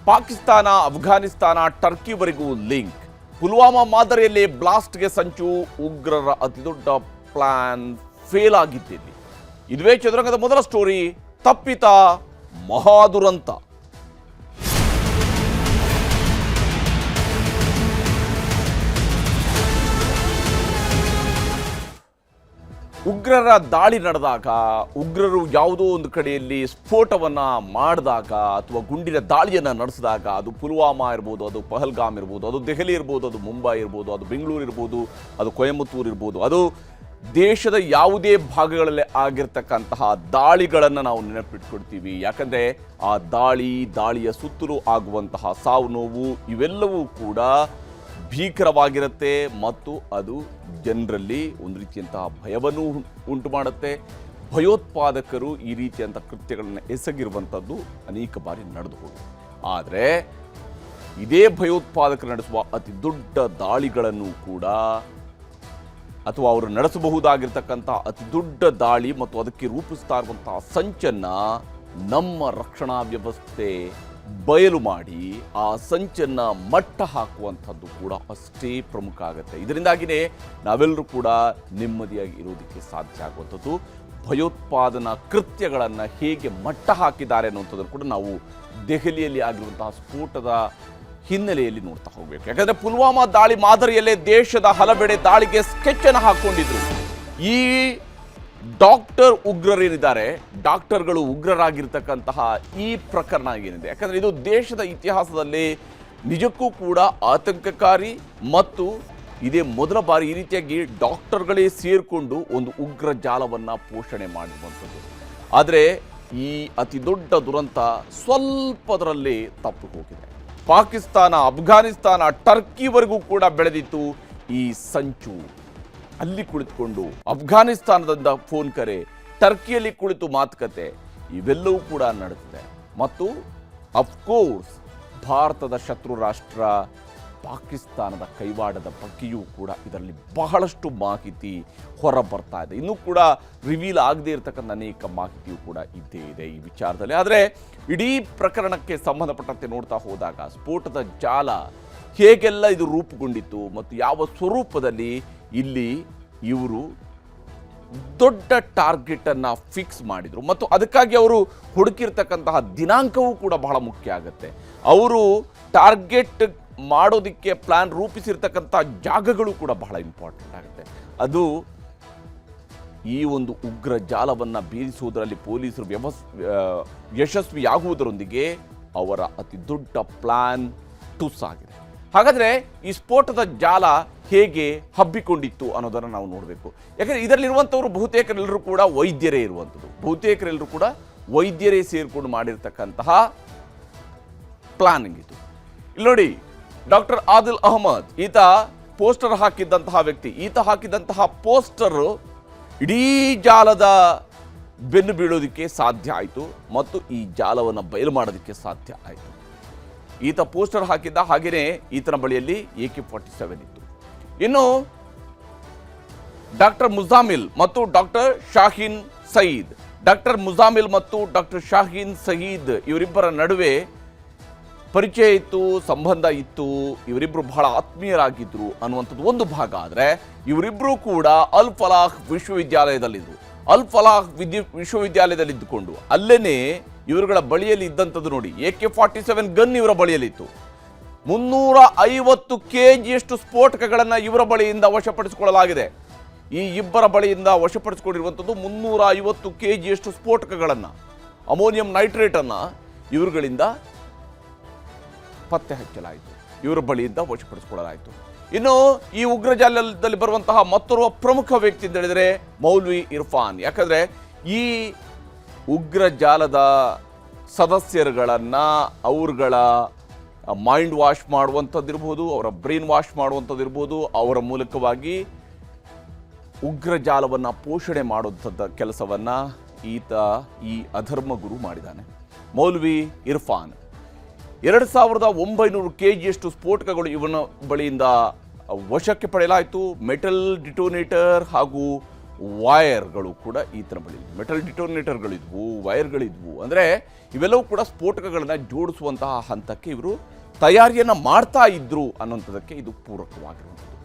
Pakistan, Afghanistan, ಟರ್ಕಿವರೆಗೂ link. Pulwama ಮಾದರಿಯಲ್ಲಿ ಬ್ಲಾಸ್ಟ್ಗೆ ಸಂಚು, ಉಗ್ರರ ಅತಿದೊಡ್ಡ ಪ್ಲಾನ್ ಫೇಲ್ ಆಗಿದ್ದೇನೆ. ಇದುವೇ ಚದುರಂಗದ ಮೊದಲ ಸ್ಟೋರಿ, ತಪ್ಪಿತ ಮಹಾದುರಂತ. ಉಗ್ರರ ದಾಳಿ ನಡೆದಾಗ, ಉಗ್ರರು ಯಾವುದೋ ಒಂದು ಕಡೆಯಲ್ಲಿ ಸ್ಫೋಟವನ್ನು ಮಾಡಿದಾಗ ಅಥವಾ ಗುಂಡಿನ ದಾಳಿಯನ್ನು ನಡೆಸಿದಾಗ, ಅದು ಪುಲ್ವಾಮಾ ಇರ್ಬೋದು, ಅದು ಪಹಲ್ಗಾಮ್ ಇರ್ಬೋದು, ಅದು ದೆಹಲಿ ಇರ್ಬೋದು, ಅದು ಮುಂಬೈ ಇರ್ಬೋದು, ಅದು ಬೆಂಗಳೂರು ಇರ್ಬೋದು, ಅದು ಕೊಯಮತ್ತೂರು ಇರ್ಬೋದು, ಅದು ದೇಶದ ಯಾವುದೇ ಭಾಗಗಳಲ್ಲಿ ಆಗಿರ್ತಕ್ಕಂತಹ ದಾಳಿಗಳನ್ನು ನಾವು ನೆನಪಿಟ್ಕೊಳ್ತೀವಿ. ಯಾಕಂದರೆ ಆ ದಾಳಿಯ ಸುತ್ತಲೂ ಆಗುವಂತಹ ಸಾವು ನೋವು ಇವೆಲ್ಲವೂ ಕೂಡ ಭೀಕರವಾಗಿರುತ್ತೆ ಮತ್ತು ಅದು ಜನರಲ್ಲಿ ಒಂದು ರೀತಿಯಂತಹ ಭಯವನ್ನು ಉಂಟು ಮಾಡುತ್ತೆ. ಭಯೋತ್ಪಾದಕರು ಈ ರೀತಿಯಂಥ ಕೃತ್ಯಗಳನ್ನು ಎಸಗಿರುವಂಥದ್ದು ಅನೇಕ ಬಾರಿ ನಡೆದು ಹೋಗಿದೆ. ಆದರೆ ಇದೇ ಭಯೋತ್ಪಾದಕರು ನಡೆಸುವ ಅತಿ ದೊಡ್ಡ ದಾಳಿಗಳನ್ನು ಕೂಡ ಅಥವಾ ಅವರು ನಡೆಸಬಹುದಾಗಿರ್ತಕ್ಕಂಥ ಅತಿ ದೊಡ್ಡ ದಾಳಿ ಮತ್ತು ಅದಕ್ಕೆ ರೂಪಿಸ್ತಾ ಇರುವಂತಹ ಸಂಚನ್ನು ನಮ್ಮ ರಕ್ಷಣಾ ವ್ಯವಸ್ಥೆ ಬಯಲು ಮಾಡಿ ಆ ಸಂಚನ್ನು ಮಟ್ಟ ಹಾಕುವಂಥದ್ದು ಕೂಡ ಅಷ್ಟೇ ಪ್ರಮುಖ ಆಗುತ್ತೆ. ಇದರಿಂದಾಗಿಯೇ ನಾವೆಲ್ಲರೂ ಕೂಡ ನೆಮ್ಮದಿಯಾಗಿ ಇರೋದಕ್ಕೆ ಸಾಧ್ಯ ಆಗುವಂಥದ್ದು. ಭಯೋತ್ಪಾದನಾ ಕೃತ್ಯಗಳನ್ನು ಹೇಗೆ ಮಟ್ಟ ಹಾಕಿದ್ದಾರೆ ಅನ್ನುವಂಥದ್ದನ್ನು ಕೂಡ ನಾವು ದೆಹಲಿಯಲ್ಲಿ ಆಗಿರುವಂತಹ ಸ್ಫೋಟದ ಹಿನ್ನೆಲೆಯಲ್ಲಿ ನೋಡ್ತಾ ಹೋಗಬೇಕು. ಯಾಕಂದರೆ ಪುಲ್ವಾಮಾ ದಾಳಿ ಮಾದರಿಯಲ್ಲೇ ದೇಶದ ಹಲವೆಡೆ ದಾಳಿಗೆ ಸ್ಕೆಚನ್ನು ಹಾಕ್ಕೊಂಡಿದ್ರು. ಈ ಡಾಕ್ಟರ್ ಉಗ್ರರೇನಿದ್ದಾರೆ, ಡಾಕ್ಟರ್ಗಳು ಉಗ್ರರಾಗಿರ್ತಕ್ಕಂತಹ ಈ ಪ್ರಕರಣ ಏನಿದೆ, ಯಾಕಂದರೆ ಇದು ದೇಶದ ಇತಿಹಾಸದಲ್ಲಿ ನಿಜಕ್ಕೂ ಕೂಡ ಆತಂಕಕಾರಿ ಮತ್ತು ಇದೇ ಮೊದಲ ಬಾರಿ ಈ ರೀತಿಯಾಗಿ ಡಾಕ್ಟರ್ಗಳೇ ಸೇರಿಕೊಂಡು ಒಂದು ಉಗ್ರ ಜಾಲವನ್ನು ಪೋಷಣೆ ಮಾಡಿರುವಂಥದ್ದು. ಆದರೆ ಈ ಅತಿ ದೊಡ್ಡ ದುರಂತ ಸ್ವಲ್ಪದರಲ್ಲಿ ತಪ್ಪು ಹೋಗಿದೆ. ಪಾಕಿಸ್ತಾನ, ಅಫ್ಘಾನಿಸ್ತಾನ, ಟರ್ಕಿವರೆಗೂ ಕೂಡ ಬೆಳೆದಿತ್ತು ಈ ಸಂಚು. ಅಲ್ಲಿ ಕುಳಿತುಕೊಂಡು ಅಫ್ಘಾನಿಸ್ತಾನದಿಂದ ಫೋನ್ ಕರೆ, ಟರ್ಕಿಯಲ್ಲಿ ಕುಳಿತು ಮಾತುಕತೆ ಇವೆಲ್ಲವೂ ಕೂಡ ನಡೆದಿದೆ. ಮತ್ತು ಅಫ್ಕೋರ್ಸ್ ಭಾರತದ ಶತ್ರು ರಾಷ್ಟ್ರ ಪಾಕಿಸ್ತಾನದ ಕೈವಾಡದ ಬಗ್ಗೆಯೂ ಕೂಡ ಇದರಲ್ಲಿ ಬಹಳಷ್ಟು ಮಾಹಿತಿ ಹೊರ ಬರ್ತಾ ಇದೆ. ಇನ್ನೂ ಕೂಡ ರಿವೀಲ್ ಆಗದೇ ಇರತಕ್ಕಂಥ ಅನೇಕ ಮಾಹಿತಿಯೂ ಕೂಡ ಇದ್ದೇ ಇದೆ ಈ ವಿಚಾರದಲ್ಲಿ. ಆದರೆ ಇಡೀ ಪ್ರಕರಣಕ್ಕೆ ಸಂಬಂಧಪಟ್ಟಂತೆ ನೋಡ್ತಾ ಹೋದಾಗ ಸ್ಫೋಟದ ಜಾಲ ಹೇಗೆಲ್ಲ ಇದು ರೂಪುಗೊಂಡಿತ್ತು ಮತ್ತು ಯಾವ ಸ್ವರೂಪದಲ್ಲಿ ಇಲ್ಲಿ ಇವರು ದೊಡ್ಡ ಟಾರ್ಗೆಟನ್ನು ಫಿಕ್ಸ್ ಮಾಡಿದರು ಮತ್ತು ಅದಕ್ಕಾಗಿ ಅವರು ಹುಡುಕಿರ್ತಕ್ಕಂತಹ ದಿನಾಂಕವೂ ಕೂಡ ಬಹಳ ಮುಖ್ಯ ಆಗುತ್ತೆ. ಅವರು ಟಾರ್ಗೆಟ್ ಮಾಡೋದಕ್ಕೆ ಪ್ಲಾನ್ ರೂಪಿಸಿರ್ತಕ್ಕಂಥ ಜಾಗಗಳು ಕೂಡ ಬಹಳ ಇಂಪಾರ್ಟೆಂಟ್ ಆಗುತ್ತೆ. ಅದು ಈ ಒಂದು ಉಗ್ರ ಜಾಲವನ್ನು ಭೇದಿಸುವುದರಲ್ಲಿ ಪೊಲೀಸರು ಯಶಸ್ವಿಯಾಗುವುದರೊಂದಿಗೆ ಅವರ ಅತಿ ದೊಡ್ಡ ಪ್ಲಾನ್ ಟುಸ್ಸಾಗಿದೆ. ಹಾಗಾದರೆ ಈ ಸ್ಫೋಟದ ಜಾಲ ಹೇಗೆ ಹಬ್ಬಿಕೊಂಡಿತ್ತು ಅನ್ನೋದನ್ನು ನಾವು ನೋಡಬೇಕು. ಯಾಕಂದರೆ ಇದರಲ್ಲಿರುವಂಥವ್ರು ಬಹುತೇಕರೆಲ್ಲರೂ ಕೂಡ ವೈದ್ಯರೇ ಇರುವಂಥದ್ದು. ಬಹುತೇಕರೆಲ್ಲರೂ ಕೂಡ ವೈದ್ಯರೇ ಸೇರಿಕೊಂಡು ಮಾಡಿರ್ತಕ್ಕಂತಹ ಪ್ಲಾನಿಂಗ್ ಇದು. ಇಲ್ಲಿ ನೋಡಿ, ಡಾಕ್ಟರ್ ಆದಿಲ್ ಅಹಮದ್ ಈತ ಪೋಸ್ಟರ್ ಹಾಕಿದ್ದಂತಹ ವ್ಯಕ್ತಿ. ಈತ ಹಾಕಿದಂತಹ ಪೋಸ್ಟರ್ ಇಡೀ ಜಾಲದ ಬೆನ್ನು ಬೀಳೋದಕ್ಕೆ ಸಾಧ್ಯ ಆಯಿತು ಮತ್ತು ಈ ಜಾಲವನ್ನು ಬಯಲು ಮಾಡೋದಕ್ಕೆ ಸಾಧ್ಯ ಆಯಿತು. ಈತ ಪೋಸ್ಟರ್ ಹಾಕಿದ್ದ, ಹಾಗೆಯೇ ಈತನ ಬಳಿಯಲ್ಲಿ AK-47 ಇತ್ತು. ಇನ್ನು ಡಾಕ್ಟರ್ ಮುಜಾಮಿಲ್ ಮತ್ತು ಡಾಕ್ಟರ್ ಶಾಹೀನ್ ಸಯೀದ್, ಡಾಕ್ಟರ್ ಮುಜಾಮಿಲ್ ಮತ್ತು ಡಾಕ್ಟರ್ ಶಾಹೀನ್ ಸಯೀದ್ ಇವರಿಬ್ಬರ ನಡುವೆ ಪರಿಚಯ ಇತ್ತು, ಸಂಬಂಧ ಇತ್ತು, ಇವರಿಬ್ಬರು ಬಹಳ ಆತ್ಮೀಯರಾಗಿದ್ದರು ಅನ್ನುವಂಥದ್ದು ಒಂದು ಭಾಗ. ಆದರೆ ಇವರಿಬ್ಬರು ಕೂಡ ಅಲ್ ಫಲಾಹ್ ವಿಶ್ವವಿದ್ಯಾಲಯದಲ್ಲಿದ್ದರು. ಅಲ್ ಫಲಾಹ್ ವಿಶ್ವವಿದ್ಯಾಲಯದಲ್ಲಿದ್ದುಕೊಂಡು ಅಲ್ಲೇನೆ ಇವರುಗಳ ಬಳಿಯಲ್ಲಿ ಇದ್ದಂಥದ್ದು ನೋಡಿ, AK-47 ಗನ್ ಇವರ ಬಳಿಯಲ್ಲಿತ್ತು. 350 kgಯಷ್ಟು ಸ್ಫೋಟಕಗಳನ್ನು ಇವರ ಬಳಿಯಿಂದ ವಶಪಡಿಸಿಕೊಳ್ಳಲಾಗಿದೆ. ಈ ಇಬ್ಬರ ಬಳಿಯಿಂದ ವಶಪಡಿಸಿಕೊಂಡಿರುವಂಥದ್ದು 350 kgಯಷ್ಟು ಸ್ಫೋಟಕಗಳನ್ನು, ಅಮೋನಿಯಂ ನೈಟ್ರೇಟನ್ನು ಇವರುಗಳಿಂದ ಪತ್ತೆ ಹಚ್ಚಲಾಯಿತು, ಇವರ ಬಳಿಯಿಂದ ವಶಪಡಿಸಿಕೊಳ್ಳಲಾಯಿತು. ಇನ್ನು ಈ ಉಗ್ರ ಜಾಲದಲ್ಲಿ ಬರುವಂತಹ ಮತ್ತೋರ್ವ ಪ್ರಮುಖ ವ್ಯಕ್ತಿ ಅಂತ ಹೇಳಿದರೆ ಮೌಲ್ವಿ ಇರ್ಫಾನ್. ಯಾಕಂದರೆ ಈ ಉಗ್ರ ಜಾಲದ ಸದಸ್ಯರುಗಳನ್ನು ಅವರುಗಳ ಮೈಂಡ್ ವಾಶ್ ಮಾಡುವಂಥದ್ದಿರ್ಬೋದು, ಅವರ ಬ್ರೈನ್ ವಾಶ್ ಮಾಡುವಂಥದ್ದಿರ್ಬೋದು, ಅವರ ಮೂಲಕವಾಗಿ ಉಗ್ರ ಜಾಲವನ್ನು ಪೋಷಣೆ ಮಾಡುವಂಥದ್ದು ಕೆಲಸವನ್ನು ಈ ಅಧರ್ಮ ಗುರು ಮಾಡಿದ್ದಾನೆ. ಮೌಲ್ವಿ ಇರ್ಫಾನ್ 2900 kgಯಷ್ಟು ಸ್ಫೋಟಕಗಳು ಇವನ ಬಳಿಯಿಂದ ವಶಕ್ಕೆ ಪಡೆಯಲಾಯಿತು. ಮೆಟಲ್ ಡಿಟೋನೇಟರ್ ಹಾಗೂ ವೈರ್ಗಳು ಕೂಡ ಈತನ ಬಳಿ ಮೆಟಲ್ ಡಿಟೋನೇಟರ್ಗಳಿದ್ವು, ವೈರ್ಗಳಿದ್ವು. ಅಂದರೆ ಇವೆಲ್ಲವೂ ಕೂಡ ಸ್ಫೋಟಕಗಳನ್ನು ಜೋಡಿಸುವಂತಹ ಹಂತಕ್ಕೆ ಇವರು ತಯಾರಿಯನ್ನು ಮಾಡ್ತಾ ಇದ್ರು ಅನ್ನೋಂಥದ್ದಕ್ಕೆ ಇದು ಪೂರಕವಾಗಿರುವಂಥದ್ದು.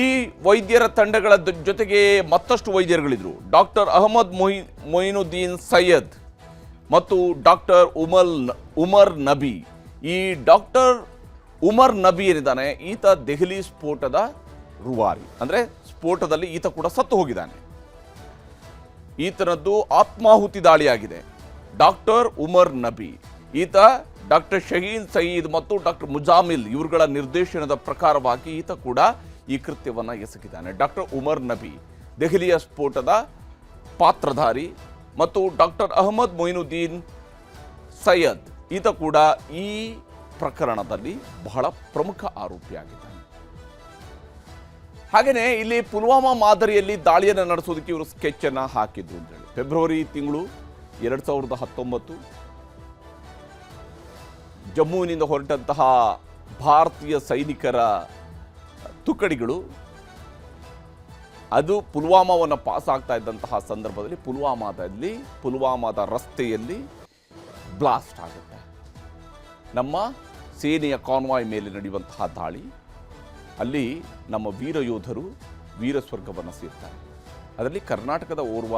ಈ ವೈದ್ಯರ ತಂಡಗಳ ಜೊತೆಗೆ ಮತ್ತಷ್ಟು ವೈದ್ಯರುಗಳಿದ್ರು. ಡಾಕ್ಟರ್ ಅಹಮದ್ ಮೊಯಿನುದ್ದೀನ್ ಸೈಯದ್ ಮತ್ತು ಡಾಕ್ಟರ್ ಉಮರ್ ನಬಿ. ಈ ಡಾಕ್ಟರ್ ಉಮರ್ ನಬಿ ಏನಿದ್ದಾನೆ, ಈತ ದೆಹಲಿ ಸ್ಫೋಟದ ರೂವಾರಿ. ಅಂದರೆ ಸ್ಫೋಟದಲ್ಲಿ ಈತ ಕೂಡ ಸತ್ತು ಹೋಗಿದ್ದಾನೆ. ಈತನದ್ದು ಆತ್ಮಾಹುತಿ ದಾಳಿಯಾಗಿದೆ. ಡಾಕ್ಟರ್ ಉಮರ್ ನಬಿ ಈತ ಡಾಕ್ಟರ್ ಶಹೀನ್ ಸಯೀದ್ ಮತ್ತು ಡಾಕ್ಟರ್ ಮುಜಾಮಿಲ್ ಇವರುಗಳ ನಿರ್ದೇಶನದ ಪ್ರಕಾರವಾಗಿ ಈತ ಕೂಡ ಈ ಕೃತ್ಯವನ್ನು ಎಸಗಿದ್ದಾನೆ. ಡಾಕ್ಟರ್ ಉಮರ್ ನಬಿ ದೆಹಲಿಯ ಸ್ಫೋಟದ ಪಾತ್ರಧಾರಿ ಮತ್ತು ಡಾಕ್ಟರ್ ಅಹಮದ್ ಮೊಯಿನುದ್ದೀನ್ ಸೈಯದ್ ಈತ ಕೂಡ ಈ ಪ್ರಕರಣದಲ್ಲಿ ಬಹಳ ಪ್ರಮುಖ ಆರೋಪಿಯಾಗಿದ್ದಾನೆ. ಹಾಗೆಯೇ ಇಲ್ಲಿ ಪುಲ್ವಾಮಾ ಮಾದರಿಯಲ್ಲಿ ದಾಳಿಯನ್ನು ನಡೆಸೋದಕ್ಕೆ ಇವರು ಸ್ಕೆಚ್ ಅನ್ನು ಹಾಕಿದ್ರು ಅಂತೇಳಿ. ಫೆಬ್ರವರಿ ತಿಂಗಳು 2019 ಜಮ್ಮುವಿನಿಂದ ಹೊರಟಂತಹ ಭಾರತೀಯ ಸೈನಿಕರ ತುಕಡಿಗಳು ಅದು ಪುಲ್ವಾಮಾವನ್ನು ಪಾಸ್ ಆಗ್ತಾ ಇದ್ದಂತಹ ಸಂದರ್ಭದಲ್ಲಿ ಪುಲ್ವಾಮಾದ ರಸ್ತೆಯಲ್ಲಿ ಬ್ಲಾಸ್ಟ್ ಆಗುತ್ತೆ. ನಮ್ಮ ಸೇನೆಯ ಕಾನ್ವಾಯ್ ಮೇಲೆ ನಡೆಯುವಂತಹ ದಾಳಿ, ಅಲ್ಲಿ ನಮ್ಮ ವೀರ ಯೋಧರು ವೀರ ಸ್ವರ್ಗವನ್ನು ಸೇರ್ತಾರೆ. ಅದರಲ್ಲಿ ಕರ್ನಾಟಕದ ಓರ್ವ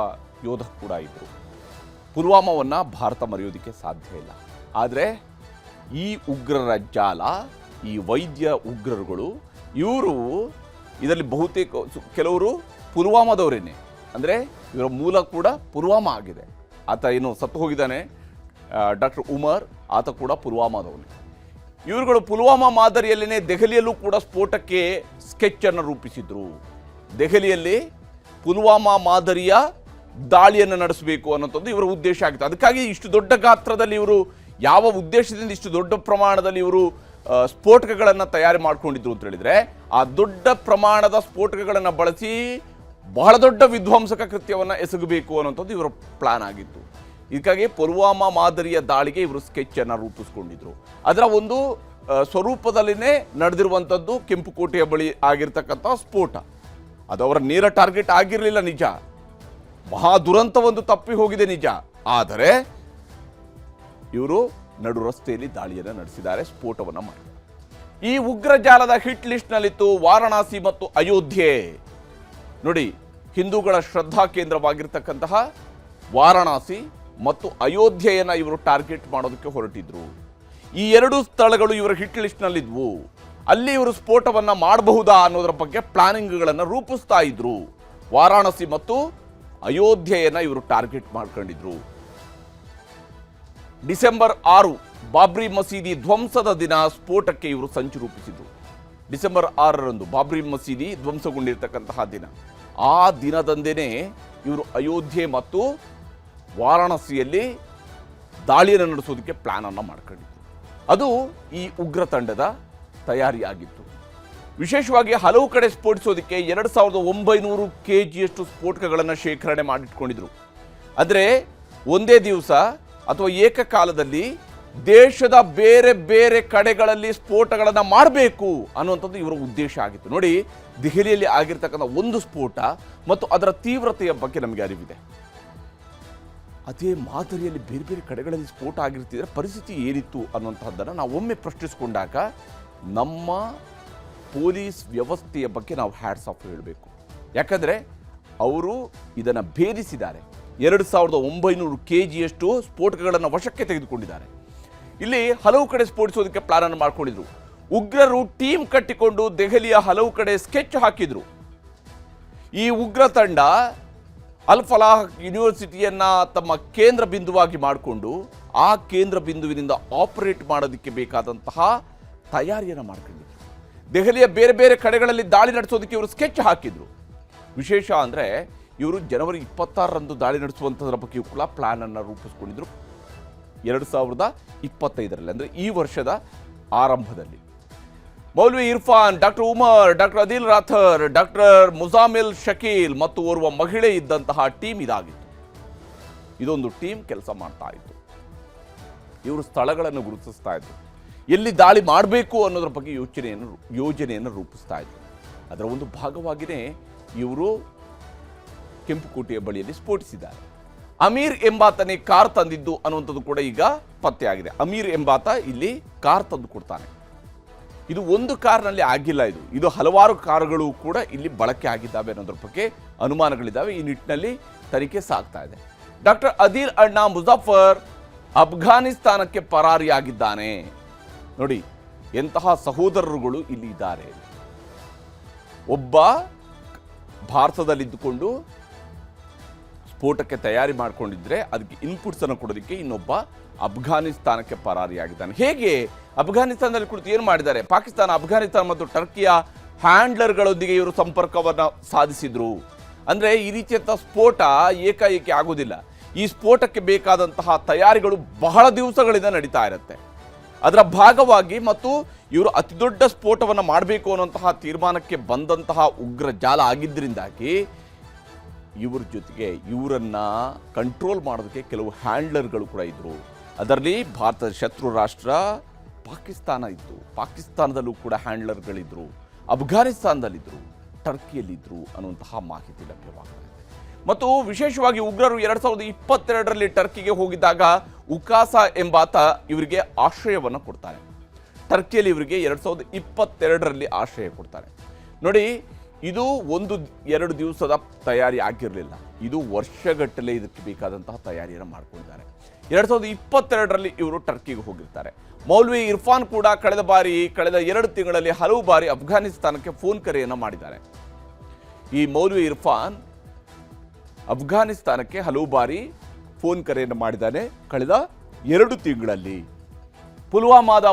ಯೋಧ ಕೂಡ ಇದ್ದರು. ಪುಲ್ವಾಮಾವನ್ನು ಭಾರತ ಮರೆಯೋದಕ್ಕೆ ಸಾಧ್ಯ ಇಲ್ಲ. ಆದರೆ ಈ ಉಗ್ರರ ಜಾಲ, ಈ ವೈದ್ಯ ಉಗ್ರರುಗಳು ಇವರು ಇದರಲ್ಲಿ ಬಹುತೇಕ ಕೆಲವರು ಪುಲ್ವಾಮಾದವರೇನೆ. ಅಂದರೆ ಇವರ ಮೂಲ ಕೂಡ ಪುಲ್ವಾಮಾ ಆಗಿದೆ. ಆತ ಏನು ಸತ್ತು ಹೋಗಿದ್ದಾನೆ ಡಾಕ್ಟರ್ ಉಮರ್, ಆತ ಕೂಡ ಪುಲ್ವಾಮಾದವನೇ. ಇವರುಗಳು ಪುಲ್ವಾಮಾ ಮಾದರಿಯಲ್ಲೇ ದೆಹಲಿಯಲ್ಲೂ ಕೂಡ ಸ್ಫೋಟಕ್ಕೆ ಸ್ಕೆಚ್ ಅನ್ನು ರೂಪಿಸಿದ್ರು. ದೆಹಲಿಯಲ್ಲಿ ಪುಲ್ವಾಮಾ ಮಾದರಿಯ ದಾಳಿಯನ್ನು ನಡೆಸಬೇಕು ಅನ್ನೋಂಥದ್ದು ಇವರ ಉದ್ದೇಶ ಆಗಿತ್ತು. ಅದಕ್ಕಾಗಿ ಇಷ್ಟು ದೊಡ್ಡ ಗಾತ್ರದಲ್ಲಿ ಇವರು ಯಾವ ಉದ್ದೇಶದಿಂದ ಇಷ್ಟು ದೊಡ್ಡ ಪ್ರಮಾಣದಲ್ಲಿ ಇವರು ಸ್ಫೋಟಕಗಳನ್ನು ತಯಾರಿ ಮಾಡ್ಕೊಂಡಿದ್ರು ಅಂತ ಹೇಳಿದ್ರೆ, ಆ ದೊಡ್ಡ ಪ್ರಮಾಣದ ಸ್ಫೋಟಕಗಳನ್ನು ಬಳಸಿ ಬಹಳ ದೊಡ್ಡ ವಿಧ್ವಂಸಕ ಕೃತ್ಯವನ್ನು ಎಸಗಬೇಕು ಅನ್ನೋಂಥದ್ದು ಇವರ ಪ್ಲಾನ್ ಆಗಿತ್ತು. ಇದಕ್ಕಾಗಿ ಪುಲ್ವಾಮಾ ಮಾದರಿಯ ದಾಳಿಗೆ ಇವರು ಸ್ಕೆಚ್ ಅನ್ನು ರೂಪಿಸ್ಕೊಂಡಿದ್ರು. ಅದರ ಒಂದು ಸ್ವರೂಪದಲ್ಲಿನೇ ನಡೆದಿರುವಂಥದ್ದು ಕೆಂಪುಕೋಟೆಯ ಬಳಿ ಆಗಿರ್ತಕ್ಕಂಥ ಸ್ಫೋಟ. ಅದು ಅವರ ನೇರ ಟಾರ್ಗೆಟ್ ಆಗಿರಲಿಲ್ಲ ನಿಜ, ಮಹಾ ದುರಂತ ಒಂದು ತಪ್ಪಿ ಹೋಗಿದೆ ನಿಜ. ಆದರೆ ಇವರು ನಡು ರಸ್ತೆಯಲ್ಲಿ ದಾಳಿಯನ್ನು ನಡೆಸಿದ್ದಾರೆ, ಸ್ಫೋಟವನ್ನು ಮಾಡಿದ್ದಾರೆ. ಈ ಉಗ್ರ ಜಾಲದ ಹಿಟ್ ಲಿಸ್ಟ್ನಲ್ಲಿತ್ತು ವಾರಣಾಸಿ ಮತ್ತು ಅಯೋಧ್ಯೆ. ನೋಡಿ, ಹಿಂದೂಗಳ ಶ್ರದ್ಧಾ ಕೇಂದ್ರವಾಗಿರ್ತಕ್ಕಂತಹ ವಾರಣಾಸಿ ಮತ್ತು ಅಯೋಧ್ಯೆಯನ್ನು ಇವರು ಟಾರ್ಗೆಟ್ ಮಾಡೋದಕ್ಕೆ ಹೊರಟಿದ್ರು. ಈ ಎರಡು ಸ್ಥಳಗಳು ಇವರ ಹಿಟ್ ಲಿಸ್ಟ್ನಲ್ಲಿದ್ವು. ಅಲ್ಲಿ ಇವರು ಸ್ಫೋಟವನ್ನು ಮಾಡಬಹುದಾ ಅನ್ನೋದರ ಬಗ್ಗೆ ಪ್ಲಾನಿಂಗ್ಗಳನ್ನು ರೂಪಿಸ್ತಾ ಇದ್ರು. ವಾರಾಣಸಿ ಮತ್ತು ಅಯೋಧ್ಯೆಯನ್ನು ಇವರು ಟಾರ್ಗೆಟ್ ಮಾಡ್ಕೊಂಡಿದ್ರು. ಡಿಸೆಂಬರ್ 6 ಬಾಬ್ರಿ ಮಸೀದಿ ಧ್ವಂಸದ ದಿನ ಸ್ಫೋಟಕ್ಕೆ ಇವರು ಸಂಚು ರೂಪಿಸಿದ್ರು. ಡಿಸೆಂಬರ್ 6ರಂದು ಬಾಬ್ರಿ ಮಸೀದಿ ಧ್ವಂಸಗೊಂಡಿರ್ತಕ್ಕಂತಹ ದಿನ. ಆ ದಿನದಂದೇನೆ ಇವರು ಅಯೋಧ್ಯೆ ಮತ್ತು ವಾರಾಣಸಿಯಲ್ಲಿ ದಾಳಿಯನ್ನು ನಡೆಸೋದಕ್ಕೆ ಪ್ಲಾನ್ ಅನ್ನು ಮಾಡ್ಕೊಂಡಿದ್ರು. ಅದು ಈ ಉಗ್ರ ತಂಡದ ತಯಾರಿಯಾಗಿತ್ತು. ವಿಶೇಷವಾಗಿ ಹಲವು ಕಡೆ ಸ್ಫೋಟಿಸೋದಕ್ಕೆ 2900 kgಯಷ್ಟು ಸ್ಫೋಟಕಗಳನ್ನು ಶೇಖರಣೆ ಮಾಡಿಟ್ಕೊಂಡಿದ್ರು. ಅಂದರೆ ಒಂದೇ ದಿವಸ ಅಥವಾ ಏಕಕಾಲದಲ್ಲಿ ದೇಶದ ಬೇರೆ ಬೇರೆ ಕಡೆಗಳಲ್ಲಿ ಸ್ಫೋಟಗಳನ್ನು ಮಾಡಬೇಕು ಅನ್ನುವಂಥದ್ದು ಇವರ ಉದ್ದೇಶ ಆಗಿತ್ತು. ನೋಡಿ, ದೆಹಲಿಯಲ್ಲಿ ಆಗಿರ್ತಕ್ಕಂಥ ಒಂದು ಸ್ಫೋಟ ಮತ್ತು ಅದರ ತೀವ್ರತೆಯ ಬಗ್ಗೆ ನಮಗೆ ಅರಿವಿದೆ. ಅದೇ ಮಾದರಿಯಲ್ಲಿ ಬೇರೆ ಬೇರೆ ಕಡೆಗಳಲ್ಲಿ ಸ್ಫೋಟ ಆಗಿರ್ತಿದ್ರೆ ಪರಿಸ್ಥಿತಿ ಏನಿತ್ತು ಅನ್ನುವಂಥದ್ದನ್ನು ನಾವು ಒಮ್ಮೆ ಪ್ರಶ್ನಿಸಿಕೊಂಡಾಗ ನಮ್ಮ ಪೊಲೀಸ್ ವ್ಯವಸ್ಥೆಯ ಬಗ್ಗೆ ನಾವು ಹ್ಯಾಟ್ಸ್ ಆಫ್ ಹೇಳಬೇಕು. ಯಾಕಂದರೆ ಅವರು ಇದನ್ನು ಭೇದಿಸಿದ್ದಾರೆ. 2900 kgಯಷ್ಟು ಸ್ಫೋಟಕಗಳನ್ನು ವಶಕ್ಕೆ ತೆಗೆದುಕೊಂಡಿದ್ದಾರೆ. ಇಲ್ಲಿ ಹಲವು ಕಡೆ ಸ್ಫೋಟಿಸೋದಕ್ಕೆ ಪ್ಲಾನ್ ಅನ್ನು ಮಾಡ್ಕೊಂಡಿದ್ರು. ಉಗ್ರರು ಟೀಮ್ ಕಟ್ಟಿಕೊಂಡು ದೆಹಲಿಯ ಹಲವು ಕಡೆ ಸ್ಕೆಚ್ ಹಾಕಿದ್ರು. ಈ ಉಗ್ರ ತಂಡ ಅಲ್ ಫಲಾಹ್ ಯೂನಿವರ್ಸಿಟಿಯನ್ನ ತಮ್ಮ ಕೇಂದ್ರ ಬಿಂದುವಾಗಿ ಮಾಡಿಕೊಂಡು ಆ ಕೇಂದ್ರ ಬಿಂದುವಿನಿಂದ ಆಪರೇಟ್ ಮಾಡೋದಕ್ಕೆ ಬೇಕಾದಂತಹ ತಯಾರಿಯನ್ನು ಮಾಡ್ಕೊಂಡಿದ್ರು. ದೆಹಲಿಯ ಬೇರೆ ಬೇರೆ ಕಡೆಗಳಲ್ಲಿ ದಾಳಿ ನಡೆಸೋದಕ್ಕೆ ಇವರು ಸ್ಕೆಚ್ ಹಾಕಿದ್ರು. ವಿಶೇಷ ಅಂದರೆ ಇವರು ಜನವರಿ 26ರಂದು ದಾಳಿ ನಡೆಸುವಂಥದ್ರ ಬಗ್ಗೆ ಕೂಡ ಪ್ಲಾನ್ ಅನ್ನು ರೂಪಿಸ್ಕೊಂಡಿದ್ರು 2025ರಲ್ಲಿ, ಅಂದರೆ ಈ ವರ್ಷದ ಆರಂಭದಲ್ಲಿ. Maulvi Irfan, doctor Umar, doctor Adil Rather, doctor Muzammil Shakeel ಮತ್ತು ಓರ್ವ ಮಹಿಳೆ ಇದ್ದಂತಹ ಟೀಮ್ ಇದಾಗಿತ್ತು. ಇದೊಂದು ಟೀಮ್ ಕೆಲಸ ಮಾಡ್ತಾ ಇತ್ತು. ಇವರು ಸ್ಥಳಗಳನ್ನು ಗುರುತಿಸ್ತಾ ಇದ್ರು, ಎಲ್ಲಿ ದಾಳಿ ಮಾಡಬೇಕು ಅನ್ನೋದ್ರ ಬಗ್ಗೆ ಯೋಜನೆಯನ್ನು ರೂಪಿಸ್ತಾ ಇದ್ರು. ಅದರ ಒಂದು ಭಾಗವಾಗಿಯೇ ಇವರು ಕೆಂಪುಕೋಟೆಯ ಬಳಿಯಲ್ಲಿ ಸ್ಫೋಟಿಸಿದ್ದಾರೆ. ಅಮೀರ್ ಎಂಬಾತನೇ ಕಾರ್ ತಂದಿದ್ದು ಅನ್ನುವಂಥದ್ದು ಕೂಡ ಈಗ ಪತ್ತೆಯಾಗಿದೆ. ಅಮೀರ್ ಎಂಬಾತ ಇಲ್ಲಿ ಕಾರ್ ತಂದು ಕೊಡ್ತಾನೆ. ಇದು ಒಂದು ಕಾರ್ನಲ್ಲಿ ಆಗಿಲ್ಲ, ಇದು ಹಲವಾರು ಕಾರುಗಳು ಕೂಡ ಇಲ್ಲಿ ಬಳಕೆ ಆಗಿದ್ದಾವೆ ಅನ್ನೋದ್ರ ಬಗ್ಗೆ ಅನುಮಾನಗಳಿದ್ದಾವೆ. ಈ ನಿಟ್ಟಿನಲ್ಲಿ ತನಿಖೆ ಸಾಗ್ತಾ ಇದೆ. ಡಾಕ್ಟರ್ ಅದಿಲ್ ಅಣ್ಣ ಮುಜಫರ್ ಅಫ್ಘಾನಿಸ್ತಾನಕ್ಕೆ ಪರಾರಿಯಾಗಿದ್ದಾನೆ. ನೋಡಿ, ಎಂತಹ ಸಹೋದರರುಗಳು ಇಲ್ಲಿ ಇದ್ದಾರೆ. ಒಬ್ಬ ಭಾರತದಲ್ಲಿದ್ದುಕೊಂಡು ಸ್ಫೋಟಕ್ಕೆ ತಯಾರಿ ಮಾಡಿಕೊಂಡಿದ್ರೆ ಅದಕ್ಕೆ ಇನ್ಪುಟ್ಸ್ ಅನ್ನು ಕೊಡೋದಕ್ಕೆ ಇನ್ನೊಬ್ಬ ಅಫ್ಘಾನಿಸ್ತಾನಕ್ಕೆ ಪರಾರಿಯಾಗಿದ್ದಾನೆ. ಹೇಗೆ ಅಫ್ಘಾನಿಸ್ತಾನದಲ್ಲಿ ಕುಳಿತು ಏನು ಮಾಡಿದ್ದಾರೆ? ಪಾಕಿಸ್ತಾನ, ಅಫ್ಘಾನಿಸ್ತಾನ ಮತ್ತು ಟರ್ಕಿಯ ಹ್ಯಾಂಡ್ಲರ್ಗಳೊಂದಿಗೆ ಇವರು ಸಂಪರ್ಕವನ್ನು ಸಾಧಿಸಿದ್ರು. ಅಂದರೆ ಈ ರೀತಿಯಂಥ ಸ್ಫೋಟ ಏಕಾಏಕಿ ಆಗೋದಿಲ್ಲ. ಈ ಸ್ಫೋಟಕ್ಕೆ ಬೇಕಾದಂತಹ ತಯಾರಿಗಳು ಬಹಳ ದಿವಸಗಳಿಂದ ನಡೀತಾ ಇರುತ್ತೆ. ಅದರ ಭಾಗವಾಗಿ ಮತ್ತು ಇವರು ಅತಿ ದೊಡ್ಡ ಸ್ಫೋಟವನ್ನು ಮಾಡಬೇಕು ಅನ್ನುವಂತಹ ತೀರ್ಮಾನಕ್ಕೆ ಬಂದಂತಹ ಉಗ್ರ ಜಾಲ ಆಗಿದ್ದರಿಂದಾಗಿ ಇವರ ಜೊತೆಗೆ ಇವರನ್ನ ಕಂಟ್ರೋಲ್ ಮಾಡೋದಕ್ಕೆ ಕೆಲವು ಹ್ಯಾಂಡ್ಲರ್ಗಳು ಕೂಡ ಇದ್ದರು. ಅದರಲ್ಲಿ ಭಾರತದ ಶತ್ರು ರಾಷ್ಟ್ರ ಪಾಕಿಸ್ತಾನ ಇತ್ತು. ಪಾಕಿಸ್ತಾನದಲ್ಲೂ ಕೂಡ ಹ್ಯಾಂಡ್ಲರ್ಗಳಿದ್ದರು, ಅಫ್ಘಾನಿಸ್ತಾನದಲ್ಲಿದ್ದರು, ಟರ್ಕಿಯಲ್ಲಿದ್ದರು ಅನ್ನುವಂತಹ ಮಾಹಿತಿ ಲಭ್ಯವಾಗ್ತದೆ. ಮತ್ತು ವಿಶೇಷವಾಗಿ ಉಗ್ರರು 2022ರಲ್ಲಿ ಟರ್ಕಿಗೆ ಹೋಗಿದ್ದಾಗ ಉಕಾಸ ಎಂಬಾತ ಇವರಿಗೆ ಆಶ್ರಯವನ್ನು ಕೊಡ್ತಾನೆ. ಟರ್ಕಿಯಲ್ಲಿ ಇವರಿಗೆ 2022ರಲ್ಲಿ ಆಶ್ರಯ ಕೊಡ್ತಾರೆ. ನೋಡಿ, ಇದು 1-2 ದಿವಸದ ತಯಾರಿ ಆಗಿರಲಿಲ್ಲ, ಇದು ವರ್ಷಗಟ್ಟಲೆ ಇದಕ್ಕೆ ಬೇಕಾದಂತಹ ತಯಾರಿಯನ್ನು ಮಾಡ್ಕೊಂಡಿದ್ದಾರೆ. 2022ರಲ್ಲಿ ಇವರು ಟರ್ಕಿಗೆ ಹೋಗಿರ್ತಾರೆ. ಮೌಲ್ವಿ ಇರ್ಫಾನ್ ಕೂಡ ಕಳೆದ 2 ತಿಂಗಳಲ್ಲಿ ಹಲವು ಬಾರಿ ಅಫ್ಘಾನಿಸ್ತಾನಕ್ಕೆ ಫೋನ್ ಕರೆಯನ್ನು ಮಾಡಿದ್ದಾರೆ. ಈ ಮೌಲ್ವಿ ಇರ್ಫಾನ್ ಅಫ್ಘಾನಿಸ್ತಾನಕ್ಕೆ ಹಲವು ಬಾರಿ ಫೋನ್ ಕರೆಯನ್ನು ಮಾಡಿದ್ದಾನೆ ಕಳೆದ 2 ತಿಂಗಳಲ್ಲಿ. ಪುಲ್ವಾಮಾದ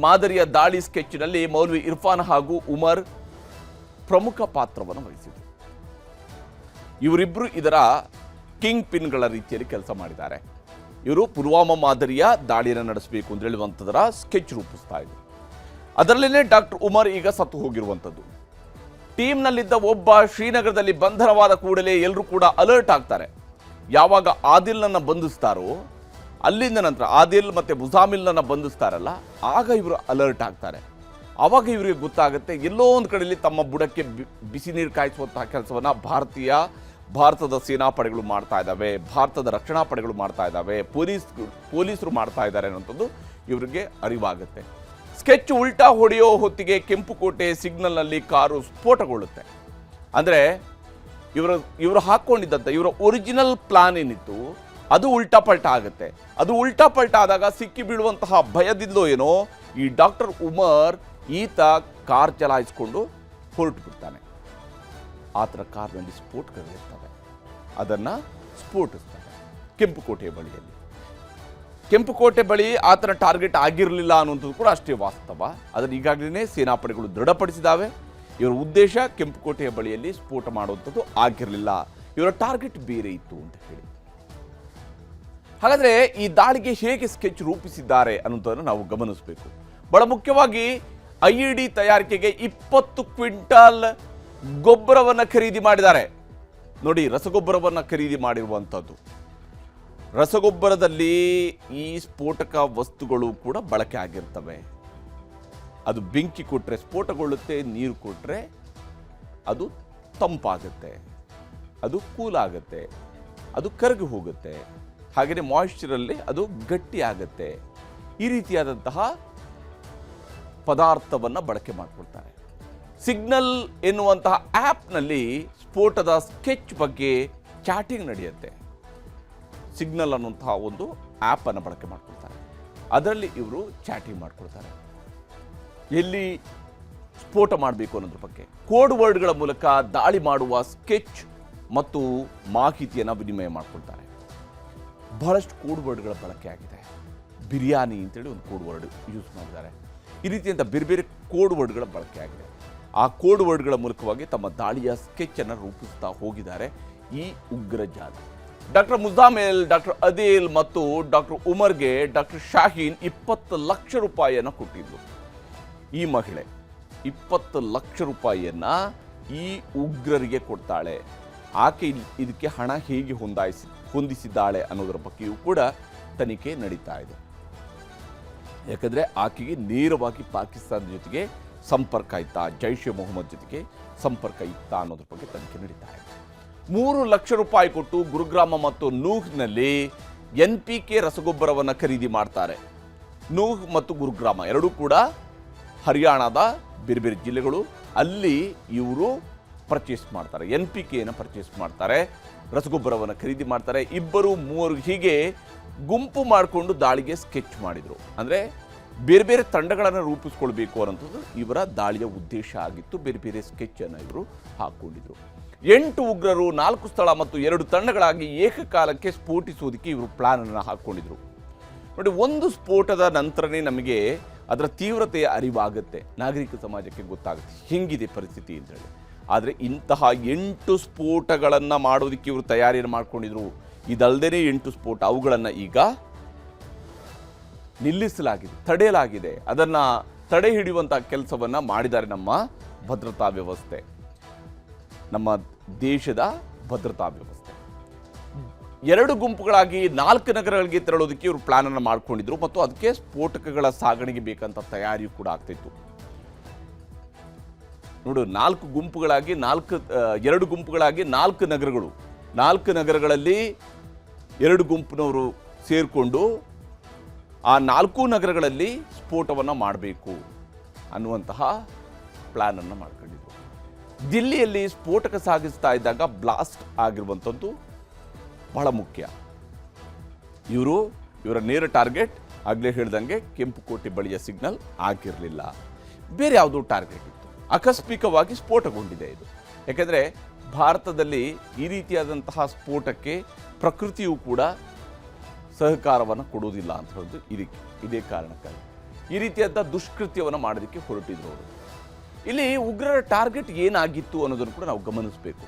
ಮಾದರಿಯ ದಾಳಿ ಸ್ಕೆಚ್ನಲ್ಲಿ ಮೌಲ್ವಿ ಇರ್ಫಾನ್ ಹಾಗೂ ಉಮರ್ ಪ್ರಮುಖ ಪಾತ್ರವನ್ನು ವಹಿಸಿದರು. ಇವರಿಬ್ಬರು ಇದರ ಕಿಂಗ್ ಪಿನ್ಗಳ ರೀತಿಯಲ್ಲಿ ಕೆಲಸ ಮಾಡಿದ್ದಾರೆ. ಇವರು ಪುಲ್ವಾಮಾ ಮಾದರಿಯ ದಾಳಿಯನ್ನು ನಡೆಸಬೇಕು ಅಂತ ಹೇಳುವಂಥದ್ದರ ಸ್ಕೆಚ್ ರೂಪಿಸ್ತಾ ಇದ್ರು. ಅದರಲ್ಲೇ ಡಾಕ್ಟರ್ ಉಮರ್ ಈಗ ಸತ್ತು ಹೋಗಿರುವಂಥದ್ದು. ಟೀಮ್ನಲ್ಲಿದ್ದ ಒಬ್ಬ ಶ್ರೀನಗರದಲ್ಲಿ ಬಂಧನವಾದ ಕೂಡಲೇ ಎಲ್ಲರೂ ಕೂಡ ಅಲರ್ಟ್ ಆಗ್ತಾರೆ. ಯಾವಾಗ ಆದಿಲ್ನನ್ನು ಬಂಧಿಸ್ತಾರೋ ಅಲ್ಲಿಂದ ನಂತರ ಆದಿಲ್ ಮತ್ತು ಮುಜಾಮಿಲ್ನನ್ನು ಬಂಧಿಸ್ತಾರಲ್ಲ, ಆಗ ಇವರು ಅಲರ್ಟ್ ಆಗ್ತಾರೆ. ಆವಾಗ ಇವರಿಗೆ ಗೊತ್ತಾಗುತ್ತೆ ಎಲ್ಲೋ ಒಂದು ಕಡೆಯಲ್ಲಿ ತಮ್ಮ ಬುಡಕ್ಕೆ ಬಿಸಿ ನೀರು ಕಾಯಿಸುವಂತಹ ಕೆಲಸವನ್ನು ಭಾರತದ ಸೇನಾಪಡೆಗಳು ಮಾಡ್ತಾ ಇದ್ದಾವೆ, ಭಾರತದ ರಕ್ಷಣಾ ಪಡೆಗಳು ಮಾಡ್ತಾ ಇದ್ದಾವೆ, ಪೊಲೀಸರು ಮಾಡ್ತಾ ಇದ್ದಾರೆ ಅನ್ನೋಂಥದ್ದು ಇವರಿಗೆ ಅರಿವಾಗುತ್ತೆ. ಸ್ಕೆಚ್ ಉಲ್ಟಾ ಹೊಡೆಯೋ ಹೊತ್ತಿಗೆ ಕೆಂಪುಕೋಟೆ ಸಿಗ್ನಲ್ನಲ್ಲಿ ಕಾರು ಸ್ಫೋಟಗೊಳ್ಳುತ್ತೆ. ಅಂದರೆ ಇವರು ಹಾಕ್ಕೊಂಡಿದ್ದಂಥ ಇವರ ಒರಿಜಿನಲ್ ಪ್ಲಾನ್ ಏನಿತ್ತು ಅದು ಉಲ್ಟಾ ಪಲ್ಟಾ ಆಗುತ್ತೆ. ಅದು ಉಲ್ಟಾ ಪಲ್ಟಾ ಆದಾಗ ಸಿಕ್ಕಿ ಬೀಳುವಂತಹ ಭಯದಿಂದಲೋ ಏನೋ ಈ ಡಾಕ್ಟರ್ ಉಮರ್ ಈತ ಕಾರ್ ಚಲಾಯಿಸಿಕೊಂಡು ಹೊರಟು ಬಿಡ್ತಾನೆ. ಆತರ ಕಾರ್ನಲ್ಲಿ ಸ್ಫೋಟಗಳಿರ್ತವೆ, ಅದನ್ನು ಸ್ಫೋಟಿಸ್ತಾರೆ ಕೆಂಪುಕೋಟೆಯ ಬಳಿಯಲ್ಲಿ. ಕೆಂಪುಕೋಟೆ ಬಳಿ ಆತನ ಟಾರ್ಗೆಟ್ ಆಗಿರಲಿಲ್ಲ ಅನ್ನುವಂಥದ್ದು ಕೂಡ ಅಷ್ಟೇ ವಾಸ್ತವ. ಅದನ್ನು ಈಗಾಗಲೇ ಸೇನಾಪಡೆಗಳು ದೃಢಪಡಿಸಿದ್ದಾವೆ. ಇವರ ಉದ್ದೇಶ ಕೆಂಪುಕೋಟೆಯ ಬಳಿಯಲ್ಲಿ ಸ್ಫೋಟ ಮಾಡುವಂಥದ್ದು ಆಗಿರಲಿಲ್ಲ, ಇವರ ಟಾರ್ಗೆಟ್ ಬೇರೆ ಇತ್ತು ಅಂತ ಹೇಳಿ. ಹಾಗಾದರೆ ಈ ದಾಳಿಗೆ ಹೇಗೆ ಸ್ಕೆಚ್ ರೂಪಿಸಿದ್ದಾರೆ ಅನ್ನೋದನ್ನು ನಾವು ಗಮನಿಸಬೇಕು. ಬಹಳ ಮುಖ್ಯವಾಗಿ IED ತಯಾರಿಕೆಗೆ 20 ಕ್ವಿಂಟಾಲ್ ಗೊಬ್ಬರವನ್ನು ಖರೀದಿ ಮಾಡಿದ್ದಾರೆ. ನೋಡಿ, ರಸಗೊಬ್ಬರವನ್ನು ಖರೀದಿ ಮಾಡಿರುವಂಥದ್ದು. ರಸಗೊಬ್ಬರದಲ್ಲಿ ಈ ಸ್ಫೋಟಕ ವಸ್ತುಗಳು ಕೂಡ ಬಳಕೆ ಆಗಿರ್ತವೆ. ಅದು ಬೆಂಕಿ ಕೊಟ್ಟರೆ ಸ್ಫೋಟಗೊಳ್ಳುತ್ತೆ, ನೀರು ಕೊಟ್ಟರೆ ಅದು ತಂಪಾಗುತ್ತೆ, ಅದು ಕೂಲ್ ಆಗುತ್ತೆ, ಅದು ಕರಗಿ ಹೋಗುತ್ತೆ. ಹಾಗೆಯೇ ಮಾಯಿಶ್ಚರಲ್ಲಿ ಅದು ಗಟ್ಟಿ ಆಗುತ್ತೆ. ಈ ರೀತಿಯಾದಂತಹ ಪದಾರ್ಥವನ್ನು ಬಳಕೆ ಮಾಡಿಕೊಳ್ತಾರೆ. ಸಿಗ್ನಲ್ ಎನ್ನುವಂತಹ ಆ್ಯಪ್ನಲ್ಲಿ ಸ್ಫೋಟದ ಸ್ಕೆಚ್ ಬಗ್ಗೆ ಚಾಟಿಂಗ್ ನಡೆಯುತ್ತೆ. ಸಿಗ್ನಲ್ ಅನ್ನುವಂತಹ ಒಂದು ಆ್ಯಪನ್ನು ಬಳಕೆ ಮಾಡ್ಕೊಳ್ತಾರೆ. ಅದರಲ್ಲಿ ಇವರು ಚಾಟಿಂಗ್ ಮಾಡ್ಕೊಳ್ತಾರೆ. ಎಲ್ಲಿ ಸ್ಫೋಟ ಮಾಡಬೇಕು ಅನ್ನೋದ್ರ ಬಗ್ಗೆ ಕೋಡ್ ವರ್ಡ್ಗಳ ಮೂಲಕ ದಾಳಿ ಮಾಡುವ ಸ್ಕೆಚ್ ಮತ್ತು ಮಾಹಿತಿಯನ್ನು ವಿನಿಮಯ ಮಾಡ್ಕೊಳ್ತಾರೆ. ಬಹಳಷ್ಟು ಕೋಡ್ ವರ್ಡ್ಗಳ ಬಳಕೆ ಆಗಿದೆ. ಬಿರಿಯಾನಿ ಅಂತೇಳಿ ಒಂದು ಕೋಡ್ ವರ್ಡ್ ಯೂಸ್ ಮಾಡಿದ್ದಾರೆ. ಈ ರೀತಿಯಂಥ ಬೇರೆ ಬೇರೆ ಕೋಡ್ ವರ್ಡ್ಗಳ ಬಳಕೆ ಆಗಿದೆ. ಆ ಕೋಡ್ ವರ್ಡ್ಗಳ ಮೂಲಕವಾಗಿ ತಮ್ಮ ದಾಳಿಯ ಸ್ಕೆಚನ್ನು ರೂಪಿಸ್ತಾ ಹೋಗಿದ್ದಾರೆ ಈ ಉಗ್ರ ಜಾಲ. ಡಾಕ್ಟರ್ ಮುಜಾಮಿಲ್, ಡಾಕ್ಟರ್ ಅದಿಲ್ ಮತ್ತು ಡಾಕ್ಟರ್ ಉಮರ್ಗೆ ಡಾಕ್ಟರ್ ಶಾಹೀನ್ 20 ಲಕ್ಷ ರೂಪಾಯಿಯನ್ನು ಕೊಟ್ಟಿದ್ದು. ಈ ಮಹಿಳೆ 20 ಲಕ್ಷ ರೂಪಾಯಿಯನ್ನು ಈ ಉಗ್ರರಿಗೆ ಕೊಡ್ತಾಳೆ. ಆಕೆ ಇದಕ್ಕೆ ಹಣ ಹೇಗೆ ಹೊಂದಿಸಿದ್ದಾಳೆ ಅನ್ನೋದರ ಬಗ್ಗೆಯೂ ಕೂಡ ತನಿಖೆ ನಡೀತಾ ಇದೆ. ಯಾಕಂದರೆ ಆಕೆಗೆ ನೇರವಾಗಿ ಪಾಕಿಸ್ತಾನದ ಜೊತೆಗೆ ಸಂಪರ್ಕ ಇತ್ತಾ, ಜೈಷ್ ಎ ಮೊಹಮ್ಮದ್ ಜೊತೆಗೆ ಸಂಪರ್ಕ ಇತ್ತಾ ಅನ್ನೋದ್ರ ಬಗ್ಗೆ ತನಿಖೆ ನಡೀತಾ ಇದೆ. ₹3 ಲಕ್ಷ ಕೊಟ್ಟು ಗುರುಗ್ರಾಮ ಮತ್ತು ನೂಹ್ನಲ್ಲಿ NPK ರಸಗೊಬ್ಬರವನ್ನು ಖರೀದಿ ಮಾಡ್ತಾರೆ. ನೂಹ್ ಮತ್ತು ಗುರುಗ್ರಾಮ ಎರಡೂ ಕೂಡ ಹರಿಯಾಣದ ಬೇರೆ ಬೇರೆ ಜಿಲ್ಲೆಗಳು. ಅಲ್ಲಿ ಇವರು ಪರ್ಚೇಸ್ ಮಾಡ್ತಾರೆ, NPKಯನ್ನು ಪರ್ಚೇಸ್ ಮಾಡ್ತಾರೆ, ರಸಗೊಬ್ಬರವನ್ನು ಖರೀದಿ ಮಾಡ್ತಾರೆ. ಇಬ್ಬರು ಮೂವರು ಹೀಗೆ ಗುಂಪು ಮಾಡಿಕೊಂಡು ದಾಳಿಗೆ ಸ್ಕೆಚ್ ಮಾಡಿದರು. ಅಂದರೆ ಬೇರೆ ಬೇರೆ ತಂಡಗಳನ್ನು ರೂಪಿಸ್ಕೊಳ್ಬೇಕು ಅನ್ನೋಂಥದ್ದು ಇವರ ದಾಳಿಯ ಉದ್ದೇಶ ಆಗಿತ್ತು. ಬೇರೆ ಬೇರೆ ಸ್ಕೆಚನ್ನು ಇವರು ಹಾಕ್ಕೊಂಡಿದ್ರು. 8 ಉಗ್ರರು 4 ಸ್ಥಳ ಮತ್ತು 2 ತಂಡಗಳಾಗಿ ಏಕಕಾಲಕ್ಕೆ ಸ್ಫೋಟಿಸುವುದಕ್ಕೆ ಇವರು ಪ್ಲಾನ್ ಅನ್ನು ಹಾಕ್ಕೊಂಡಿದ್ರು. ನೋಡಿ, ಒಂದು ಸ್ಫೋಟದ ನಂತರನೇ ನಮಗೆ ಅದರ ತೀವ್ರತೆಯ ಅರಿವಾಗುತ್ತೆ, ನಾಗರಿಕ ಸಮಾಜಕ್ಕೆ ಗೊತ್ತಾಗುತ್ತೆ ಹಿಂಗಿದೆ ಪರಿಸ್ಥಿತಿ ಅಂತೇಳಿ. ಆದರೆ ಇಂತಹ 8 ಸ್ಫೋಟಗಳನ್ನು ಮಾಡೋದಕ್ಕೆ ಇವರು ತಯಾರಿಯನ್ನು ಮಾಡ್ಕೊಂಡಿದ್ರು. ಇದಲ್ಲದೇ 8 ಸ್ಫೋಟ, ಅವುಗಳನ್ನು ಈಗ ನಿಲ್ಲಿಸಲಾಗಿದೆ, ತಡೆಯಲಾಗಿದೆ. ಅದನ್ನು ತಡೆ ಹಿಡಿಯುವಂಥ ಕೆಲಸವನ್ನು ಮಾಡಿದ್ದಾರೆ ನಮ್ಮ ಭದ್ರತಾ ವ್ಯವಸ್ಥೆ, ನಮ್ಮ ದೇಶದ ಭದ್ರತಾ ವ್ಯವಸ್ಥೆ. 2 ಗುಂಪುಗಳಾಗಿ 4 ನಗರಗಳಿಗೆ ತೆರಳೋದಕ್ಕೆ ಇವರು ಪ್ಲಾನ್ ಅನ್ನು ಮಾಡ್ಕೊಂಡಿದ್ರು ಮತ್ತು ಅದಕ್ಕೆ ಸ್ಫೋಟಕಗಳ ಸಾಗಣೆಗೆ ಬೇಕಂತ ತಯಾರಿಯೂ ಕೂಡ ಆಗ್ತಿತ್ತು. ನೋಡು, 2 ಗುಂಪುಗಳಾಗಿ 4 ನಗರಗಳು, 4 ನಗರಗಳಲ್ಲಿ 2 ಗುಂಪಿನವರು ಸೇರಿಕೊಂಡು ಆ 4 ನಗರಗಳಲ್ಲಿ ಸ್ಫೋಟವನ್ನು ಮಾಡಬೇಕು ಅನ್ನುವಂತಹ ಪ್ಲಾನನ್ನು ಮಾಡ್ಕೊಂಡಿದ್ರು. ದಿಲ್ಲಿಯಲ್ಲಿ ಸ್ಫೋಟಕ ಸಾಗಿಸ್ತಾ ಇದ್ದಾಗ ಬ್ಲಾಸ್ಟ್ ಆಗಿರುವಂಥದ್ದು ಬಹಳ ಮುಖ್ಯ. ಇವರ ನೇರ ಟಾರ್ಗೆಟ್ ಆಗಲೇ ಹೇಳ್ದಂಗೆ ಕೆಂಪುಕೋಟೆ ಬಳಿಯ ಸಿಗ್ನಲ್ ಆಗಿರಲಿಲ್ಲ, ಬೇರೆ ಯಾವುದೋ ಟಾರ್ಗೆಟ್ ಇತ್ತು. ಆಕಸ್ಮಿಕವಾಗಿ ಸ್ಫೋಟಗೊಂಡಿದೆ ಇದು. ಯಾಕೆಂದರೆ ಭಾರತದಲ್ಲಿ ಈ ರೀತಿಯಾದಂತಹ ಸ್ಫೋಟಕ್ಕೆ ಪ್ರಕೃತಿಯು ಕೂಡ ಸಹಕಾರವನ್ನು ಕೊಡುವುದಿಲ್ಲ ಅಂತ ಹೇಳೋದು ಇದೇ ಕಾರಣಕ್ಕಾಗಿ ಈ ರೀತಿಯಾದ ದುಷ್ಕೃತ್ಯವನ್ನು ಮಾಡೋದಕ್ಕೆ ಹೊರಟಿದ್ರು ಅವರು. ಇಲ್ಲಿ ಉಗ್ರರ ಟಾರ್ಗೆಟ್ ಏನಾಗಿತ್ತು ಅನ್ನೋದನ್ನು ಕೂಡ ನಾವು ಗಮನಿಸಬೇಕು.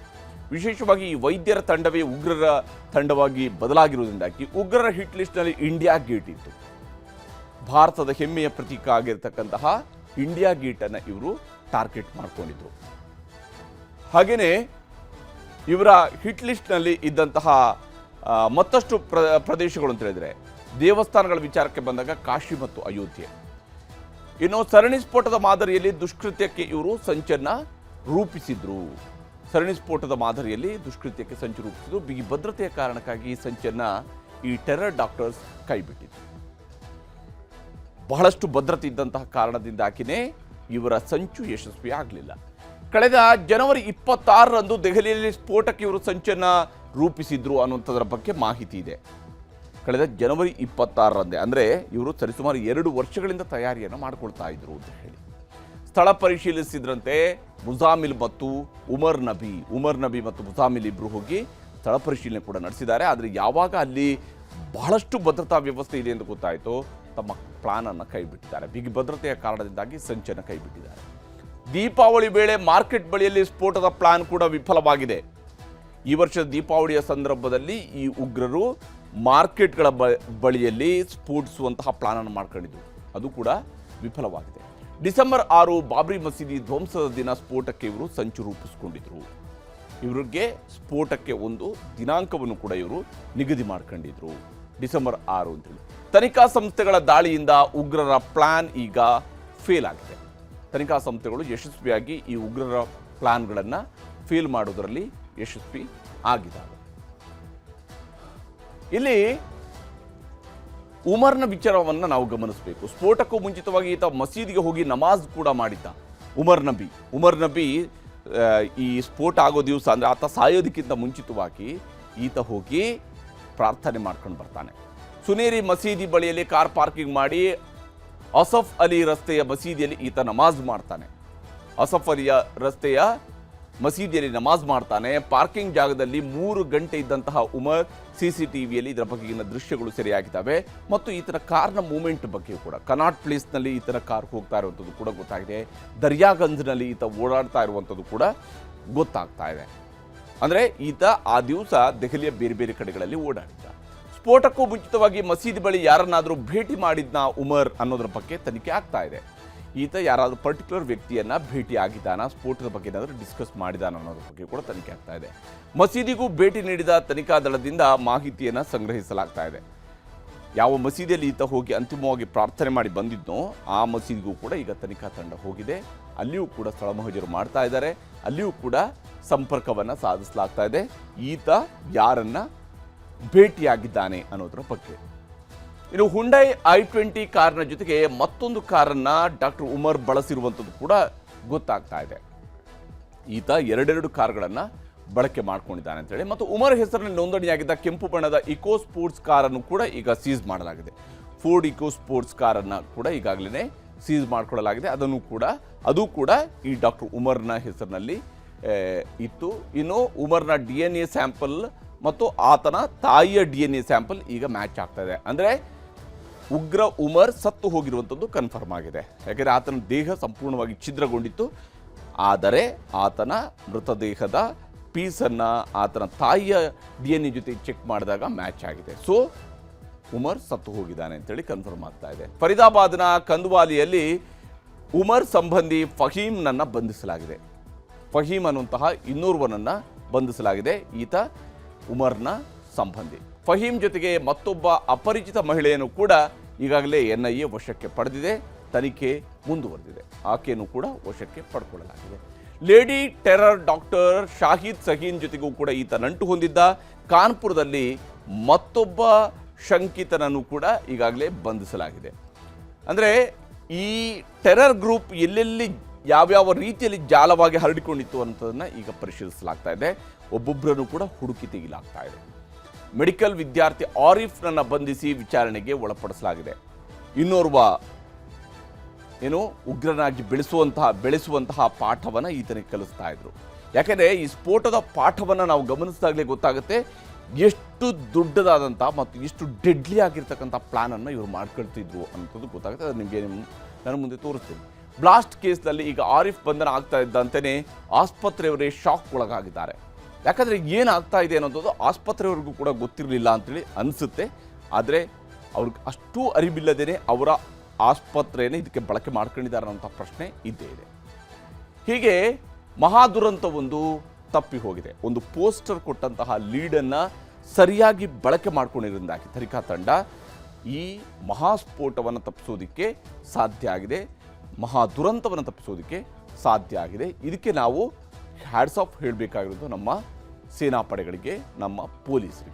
ವಿಶೇಷವಾಗಿ ಈ ವೈದ್ಯರ ತಂಡವೇ ಉಗ್ರರ ತಂಡವಾಗಿ ಬದಲಾಗಿರುವುದರಿಂದಾಗಿ ಉಗ್ರರ ಹಿಟ್ ಲಿಸ್ಟ್ನಲ್ಲಿ ಇಂಡಿಯಾ ಗೇಟ್ ಇತ್ತು. ಭಾರತದ ಹೆಮ್ಮೆಯ ಪ್ರತೀಕ ಆಗಿರತಕ್ಕಂತಹ ಇಂಡಿಯಾ ಗೇಟನ್ನು ಇವರು ಟಾರ್ಗೆಟ್ ಮಾಡಿಕೊಂಡಿದ್ರು. ಹಾಗೆಯೇ ಇವರ ಹಿಟ್ ಲಿಸ್ಟ್ನಲ್ಲಿ ಇದ್ದಂತಹ ಮತ್ತಷ್ಟು ಪ್ರದೇಶಗಳು ಅಂತ ಹೇಳಿದರೆ ದೇವಸ್ಥಾನಗಳ ವಿಚಾರಕ್ಕೆ ಬಂದಾಗ ಕಾಶಿ ಮತ್ತು ಅಯೋಧ್ಯೆ. ಇನ್ನು ಸರಣಿ ಸ್ಫೋಟದ ಮಾದರಿಯಲ್ಲಿ ದುಷ್ಕೃತ್ಯಕ್ಕೆ ಇವರು ಸಂಚನ್ನು ರೂಪಿಸಿದ್ರು. ಸರಣಿ ಸ್ಫೋಟದ ಮಾದರಿಯಲ್ಲಿ ದುಷ್ಕೃತ್ಯಕ್ಕೆ ಸಂಚು ರೂಪಿಸಿದ್ರು. ಬಿಗಿ ಭದ್ರತೆಯ ಕಾರಣಕ್ಕಾಗಿ ಈ ಸಂಚನ್ನು ಈ ಟೆರರ್ ಡಾಕ್ಟರ್ಸ್ ಕೈಬಿಟ್ಟಿದ್ರು. ಬಹಳಷ್ಟು ಭದ್ರತೆ ಇದ್ದಂತಹ ಕಾರಣದಿಂದಾಗಿಯೇ ಇವರ ಸಂಚು ಯಶಸ್ವಿ ಆಗಲಿಲ್ಲ. ಕಳೆದ ಜನವರಿ 26ರಂದು ದೆಹಲಿಯಲ್ಲಿ ಸ್ಫೋಟಕ್ಕೆ ಇವರು ಸಂಚನ್ನು ರೂಪಿಸಿದ್ರು ಅನ್ನುವಂಥದ್ರ ಬಗ್ಗೆ ಮಾಹಿತಿ ಇದೆ. ಕಳೆದ ಜನವರಿ 26ರಂದೇ, ಅಂದರೆ ಇವರು ಸರಿಸುಮಾರು 2 ವರ್ಷಗಳಿಂದ ತಯಾರಿಯನ್ನು ಮಾಡಿಕೊಳ್ತಾ ಇದ್ರು ಅಂತ ಹೇಳಿ. ಸ್ಥಳ ಪರಿಶೀಲಿಸಿದ್ರಂತೆ ಮುಜಾಮಿಲ್ ಮತ್ತು ಉಮರ್ ನಬಿ ಮತ್ತು ಮುಜಾಮಿಲ್ ಇಬ್ಬರು ಹೋಗಿ ಸ್ಥಳ ಪರಿಶೀಲನೆ ಕೂಡ ನಡೆಸಿದ್ದಾರೆ. ಆದರೆ ಯಾವಾಗ ಅಲ್ಲಿ ಬಹಳಷ್ಟು ಭದ್ರತಾ ವ್ಯವಸ್ಥೆ ಇದೆ ಎಂದು ಗೊತ್ತಾಯಿತು, ತಮ್ಮ ಪ್ಲಾನನ್ನು ಕೈಬಿಟ್ಟಿದ್ದಾರೆ. ಬಿಗಿ ಭದ್ರತೆಯ ಕಾರಣದಿಂದಾಗಿ ಸಂಚನ್ನು ಕೈಬಿಟ್ಟಿದ್ದಾರೆ. ದೀಪಾವಳಿ ವೇಳೆ ಮಾರ್ಕೆಟ್ ಬಳಿಯಲ್ಲಿ ಸ್ಫೋಟದ ಪ್ಲಾನ್ ಕೂಡ ವಿಫಲವಾಗಿದೆ. ಈ ವರ್ಷದ ದೀಪಾವಳಿಯ ಸಂದರ್ಭದಲ್ಲಿ ಈ ಉಗ್ರರು ಮಾರ್ಕೆಟ್ಗಳ ಬಳಿಯಲ್ಲಿ ಸ್ಫೋಟಿಸುವಂತಹ ಪ್ಲಾನನ್ನು ಮಾಡ್ಕೊಂಡಿದ್ರು. ಅದು ಕೂಡ ವಿಫಲವಾಗಿದೆ. ಡಿಸೆಂಬರ್ 6 ಬಾಬ್ರಿ ಮಸೀದಿ ಧ್ವಂಸದ ದಿನ ಸ್ಫೋಟಕ್ಕೆ ಇವರು ಸಂಚು ರೂಪಿಸಿಕೊಂಡಿದ್ರು. ಇವರಿಗೆ ಸ್ಫೋಟಕ್ಕೆ ಒಂದು ದಿನಾಂಕವನ್ನು ಕೂಡ ಇವರು ನಿಗದಿ ಮಾಡ್ಕೊಂಡಿದ್ರು, ಡಿಸೆಂಬರ್ 6 ಅಂತೇಳಿ. ತನಿಖಾ ಸಂಸ್ಥೆಗಳ ದಾಳಿಯಿಂದ ಉಗ್ರರ ಪ್ಲಾನ್ ಈಗ ಫೇಲ್ ಆಗಿದೆ. ತನಿಖಾ ಸಂಸ್ಥೆಗಳು ಯಶಸ್ವಿಯಾಗಿ ಈ ಉಗ್ರರ ಪ್ಲಾನ್ಗಳನ್ನು ಫೇಲ್ ಮಾಡೋದರಲ್ಲಿ ಯಶಸ್ವಿ ಆಗಿದ್ದಾರೆ. ಇಲ್ಲಿ ಉಮರ್ನ ವಿಚಾರವನ್ನು ನಾವು ಗಮನಿಸಬೇಕು. ಸ್ಫೋಟಕ್ಕೂ ಮುಂಚಿತವಾಗಿ ಈತ ಮಸೀದಿಗೆ ಹೋಗಿ ನಮಾಜ್ ಕೂಡ ಮಾಡಿದ್ದ. ಉಮರ್ ನಬಿ ಈ ಸ್ಫೋಟ ಆಗೋ ದಿವಸ, ಅಂದರೆ ಆತ ಸಾಯೋದಕ್ಕಿಂತ ಮುಂಚಿತವಾಗಿ ಈತ ಹೋಗಿ ಪ್ರಾರ್ಥನೆ ಮಾಡ್ಕೊಂಡು ಬರ್ತಾನೆ. ಸುನೇರಿ ಮಸೀದಿ ಬಳಿಯಲ್ಲಿ ಕಾರ್ ಪಾರ್ಕಿಂಗ್ ಮಾಡಿ ಅಸಫ್ ಅಲಿ ರಸ್ತೆಯ ಮಸೀದಿಯಲ್ಲಿ ಈತ ನಮಾಜ್ ಮಾಡ್ತಾನೆ. ಅಸಫ್ ಅಲಿಯ ರಸ್ತೆಯ ಮಸೀದಿಯಲ್ಲಿ ನಮಾಜ್ ಮಾಡ್ತಾನೆ. ಪಾರ್ಕಿಂಗ್ ಜಾಗದಲ್ಲಿ 3 ಗಂಟೆ ಇದ್ದಂತಹ ಉಮರ್ CCTVಯಲ್ಲಿ ಇದರ ಬಗೆಗಿನ ದೃಶ್ಯಗಳು ಸೆರೆಯಾಗಿದ್ದಾವೆ. ಮತ್ತು ಈತನ ಕಾರ್ನ ಮೂವ್ಮೆಂಟ್ ಬಗ್ಗೆ ಕೂಡ ಕನಾಟ್ ಪ್ಲೇಸ್ನಲ್ಲಿ ಈತನ ಕಾರ್ ಹೋಗ್ತಾ ಇರುವಂಥದ್ದು ಕೂಡ ಗೊತ್ತಾಗಿದೆ. ದರ್ಯಾಗಂಜ್ನಲ್ಲಿ ಈತ ಓಡಾಡ್ತಾ ಇರುವಂಥದ್ದು ಕೂಡ ಗೊತ್ತಾಗ್ತಾ ಇದೆ. ಅಂದರೆ ಈತ ಆ ದಿವಸ ದೆಹಲಿಯ ಬೇರೆ ಬೇರೆ ಕಡೆಗಳಲ್ಲಿ ಓಡಾಡಿದ್ದ. ಸ್ಫೋಟಕ್ಕೂ ಮುಂಚಿತವಾಗಿ ಮಸೀದಿ ಬಳಿ ಯಾರನ್ನಾದರೂ ಭೇಟಿ ಮಾಡಿದ್ನ ಉಮರ್ ಅನ್ನೋದ್ರ ಬಗ್ಗೆ ತನಿಖೆ ಆಗ್ತಾ ಇದೆ. ಈತ ಯಾರಾದರೂ ಪರ್ಟಿಕ್ಯುಲರ್ ವ್ಯಕ್ತಿಯನ್ನು ಭೇಟಿ ಆಗಿದ್ದಾನ, ಸ್ಫೋಟದ ಬಗ್ಗೆ ಏನಾದರೂ ಡಿಸ್ಕಸ್ ಮಾಡಿದಾನ ಅನ್ನೋದ್ರ ಬಗ್ಗೆ ಕೂಡ ತನಿಖೆ ಆಗ್ತಾ ಇದೆ. ಮಸೀದಿಗೂ ಭೇಟಿ ನೀಡಿದ ತನಿಖಾ ದಳದಿಂದ ಮಾಹಿತಿಯನ್ನು ಸಂಗ್ರಹಿಸಲಾಗ್ತಾ ಇದೆ. ಯಾವ ಮಸೀದಿಯಲ್ಲಿ ಈತ ಹೋಗಿ ಅಂತಿಮವಾಗಿ ಪ್ರಾರ್ಥನೆ ಮಾಡಿ ಬಂದಿದ್ನೋ ಆ ಮಸೀದಿಗೂ ಕೂಡ ಈಗ ತನಿಖಾ ತಂಡ ಹೋಗಿದೆ. ಅಲ್ಲಿಯೂ ಕೂಡ ಸ್ಥಳ ಮಹಜರು ಮಾಡ್ತಾ ಇದ್ದಾರೆ. ಅಲ್ಲಿಯೂ ಕೂಡ ಸಂಪರ್ಕವನ್ನು ಸಾಧಿಸಲಾಗ್ತಾ ಇದೆ. ಈತ ಯಾರನ್ನ ಭೇಟಿಯಾಗಿದ್ದಾನೆ ಅನ್ನೋದರ ಬಗ್ಗೆ. ಇನ್ನು ಹುಂಡೈ i20 ಕಾರ್ನ ಜೊತೆಗೆ ಮತ್ತೊಂದು ಕಾರನ್ನ ಡಾಕ್ಟರ್ ಉಮರ್ ಬಳಸಿರುವಂಥದ್ದು ಕೂಡ ಗೊತ್ತಾಗ್ತಾ ಇದೆ. ಈತ ಎರಡೆರಡು ಕಾರ್ಗಳನ್ನು ಬಳಕೆ ಮಾಡ್ಕೊಂಡಿದ್ದಾನೆ ಅಂತೇಳಿ. ಮತ್ತು ಉಮರ್ ಹೆಸರಿನಲ್ಲಿ ನೋಂದಣಿಯಾಗಿದ್ದ ಕೆಂಪು ಬಣ್ಣದ ಇಕೋ ಸ್ಪೋರ್ಟ್ಸ್ ಕಾರನ್ನು ಕೂಡ ಈಗ ಸೀಸ್ ಮಾಡಲಾಗಿದೆ. ಫೋರ್ಡ್ ಇಕೋ ಸ್ಪೋರ್ಟ್ಸ್ ಕಾರನ್ನು ಕೂಡ ಈಗಾಗಲೇ ಸೀಸ್ ಮಾಡಿಕೊಳ್ಳಲಾಗಿದೆ. ಅದು ಕೂಡ ಈ ಡಾಕ್ಟರ್ ಉಮರ್ನ ಹೆಸರಿನಲ್ಲಿ ಇತ್ತು. ಇನ್ನು ಉಮರ್ನ DNA ಸ್ಯಾಂಪಲ್ ಮತ್ತು ಆತನ ತಾಯಿಯ DNA ಸ್ಯಾಂಪಲ್ ಈಗ ಮ್ಯಾಚ್ ಆಗ್ತಾ ಇದೆ. ಅಂದರೆ ಉಗ್ರ ಉಮರ್ ಸತ್ತು ಹೋಗಿರುವಂಥದ್ದು ಕನ್ಫರ್ಮ್ ಆಗಿದೆ. ಯಾಕೆಂದರೆ ಆತನ ದೇಹ ಸಂಪೂರ್ಣವಾಗಿ ಛಿದ್ರಗೊಂಡಿತ್ತು. ಆದರೆ ಆತನ ಮೃತದೇಹದ ಪೀಸನ್ನು ಆತನ ತಾಯಿಯ DNA ಜೊತೆ ಚೆಕ್ ಮಾಡಿದಾಗ ಮ್ಯಾಚ್ ಆಗಿದೆ. ಸೊ ಉಮರ್ ಸತ್ತು ಹೋಗಿದ್ದಾನೆ ಅಂತೇಳಿ ಕನ್ಫರ್ಮ್ ಆಗ್ತಾ ಇದೆ. ಫರೀದಾಬಾದ್ನ ಕಂದುವಾಲಿಯಲ್ಲಿ ಉಮರ್ ಸಂಬಂಧಿ ಫಹೀಮ್ನನ್ನು ಬಂಧಿಸಲಾಗಿದೆ. ಫಹೀಮ್ ಅನ್ನುವಂತಹ ಇನ್ನೋರ್ವನನ್ನು ಬಂಧಿಸಲಾಗಿದೆ. ಈತ ಉಮರ್ನ ಸಂಬಂಧಿ. ಫಹೀಮ್ ಜೊತೆಗೆ ಮತ್ತೊಬ್ಬ ಅಪರಿಚಿತ ಮಹಿಳೆಯನ್ನು ಕೂಡ ಈಗಾಗಲೇ NIA ವಶಕ್ಕೆ ಪಡೆದಿದೆ. ತನಿಖೆ ಮುಂದುವರೆದಿದೆ. ಆಕೆಯನ್ನು ಕೂಡ ವಶಕ್ಕೆ ಪಡ್ಕೊಳ್ಳಲಾಗಿದೆ. ಲೇಡಿ ಟೆರರ್ ಡಾಕ್ಟರ್ ಶಾಹಿದ್ ಸಹೀನ್ ಜೊತೆಗೂ ಕೂಡ ಈತ ನಂಟು ಹೊಂದಿದ್ದ. ಕಾನ್ಪುರದಲ್ಲಿ ಮತ್ತೊಬ್ಬ ಶಂಕಿತನನ್ನು ಕೂಡ ಈಗಾಗಲೇ ಬಂಧಿಸಲಾಗಿದೆ. ಅಂದರೆ ಈ ಟೆರರ್ ಗ್ರೂಪ್ ಎಲ್ಲೆಲ್ಲಿ ಯಾವ್ಯಾವ ರೀತಿಯಲ್ಲಿ ಜಾಲವಾಗಿ ಹರಡಿಕೊಂಡಿತ್ತು ಅನ್ನೋದನ್ನು ಈಗ ಪರಿಶೀಲಿಸಲಾಗ್ತಾ ಇದೆ. ಒಬ್ಬೊಬ್ಬರನ್ನು ಕೂಡ ಹುಡುಕಿ ತೆಗೆಯಲಾಗ್ತಾ ಇದೆ. ಮೆಡಿಕಲ್ ವಿದ್ಯಾರ್ಥಿ ಆರಿಫ್ನನ್ನು ಬಂಧಿಸಿ ವಿಚಾರಣೆಗೆ ಒಳಪಡಿಸಲಾಗಿದೆ. ಇನ್ನೋರ್ವ ಉಗ್ರನಾಗಿ ಬೆಳೆಸುವಂತಹ ಪಾಠವನ್ನು ಈತನಿಗೆ ಕಲಿಸ್ತಾ ಇದ್ರು. ಯಾಕೆಂದರೆ ಈ ಸ್ಫೋಟದ ಪಾಠವನ್ನು ನಾವು ಗಮನಿಸಿದಾಗಲೇ ಗೊತ್ತಾಗುತ್ತೆ ಎಷ್ಟು ದೊಡ್ಡದಾದಂಥ ಮತ್ತು ಎಷ್ಟು ಡೆಡ್ಲಿ ಆಗಿರ್ತಕ್ಕಂಥ ಪ್ಲಾನನ್ನು ಇವರು ಮಾಡ್ಕೊಳ್ತಿದ್ರು ಅನ್ನೋದು ಗೊತ್ತಾಗುತ್ತೆ. ಅದು ನಿಮಗೆ ನಾನು ಮುಂದೆ ತೋರಿಸ್ತೀನಿ. ಬ್ಲಾಸ್ಟ್ ಕೇಸ್ನಲ್ಲಿ ಈಗ ಆರಿಫ್ ಬಂಧನ ಆಗ್ತಾ ಇದ್ದಂತೆಯೇ ಆಸ್ಪತ್ರೆಯವರೇ ಶಾಕ್ ಒಳಗಾಗಿದ್ದಾರೆ. ಯಾಕಂದರೆ ಏನಾಗ್ತಾ ಇದೆ ಅನ್ನೋದು ಆಸ್ಪತ್ರೆಯವರಿಗೂ ಕೂಡ ಗೊತ್ತಿರಲಿಲ್ಲ ಅಂತೇಳಿ ಅನಿಸುತ್ತೆ. ಆದರೆ ಅವ್ರಿಗೆ ಅಷ್ಟು ಅರಿವಿಲ್ಲದೇ ಅವರ ಆಸ್ಪತ್ರೆಯೇ ಇದಕ್ಕೆ ಬಳಕೆ ಮಾಡ್ಕೊಂಡಿದ್ದಾರೆ ಅನ್ನೋಂಥ ಪ್ರಶ್ನೆ ಇದ್ದೇ ಇದೆ. ಹೀಗೆ ಮಹಾದುರಂತವೊಂದು ತಪ್ಪಿ ಹೋಗಿದೆ. ಒಂದು ಪೋಸ್ಟರ್ ಕೊಟ್ಟಂತಹ ಲೀಡನ್ನು ಸರಿಯಾಗಿ ಬಳಕೆ ಮಾಡ್ಕೊಂಡಿರೋದಾಗಿ ತನಿಖಾ ತಂಡ ಈ ಮಹಾಸ್ಫೋಟವನ್ನು ತಪ್ಪಿಸೋದಕ್ಕೆ ಸಾಧ್ಯ ಆಗಿದೆ. ಮಹಾದುರಂತವನ್ನು ತಪ್ಪಿಸೋದಕ್ಕೆ ಸಾಧ್ಯ ಆಗಿದೆ. ಇದಕ್ಕೆ ನಾವು ಹ್ಯಾಟ್ಸ್ ಆಫ್ ಹೇಳಬೇಕಾಗಿರೋದು ನಮ್ಮ ಸೇನಾಪಡೆಗಳಿಗೆ, ನಮ್ಮ ಪೊಲೀಸರಿಗೆ.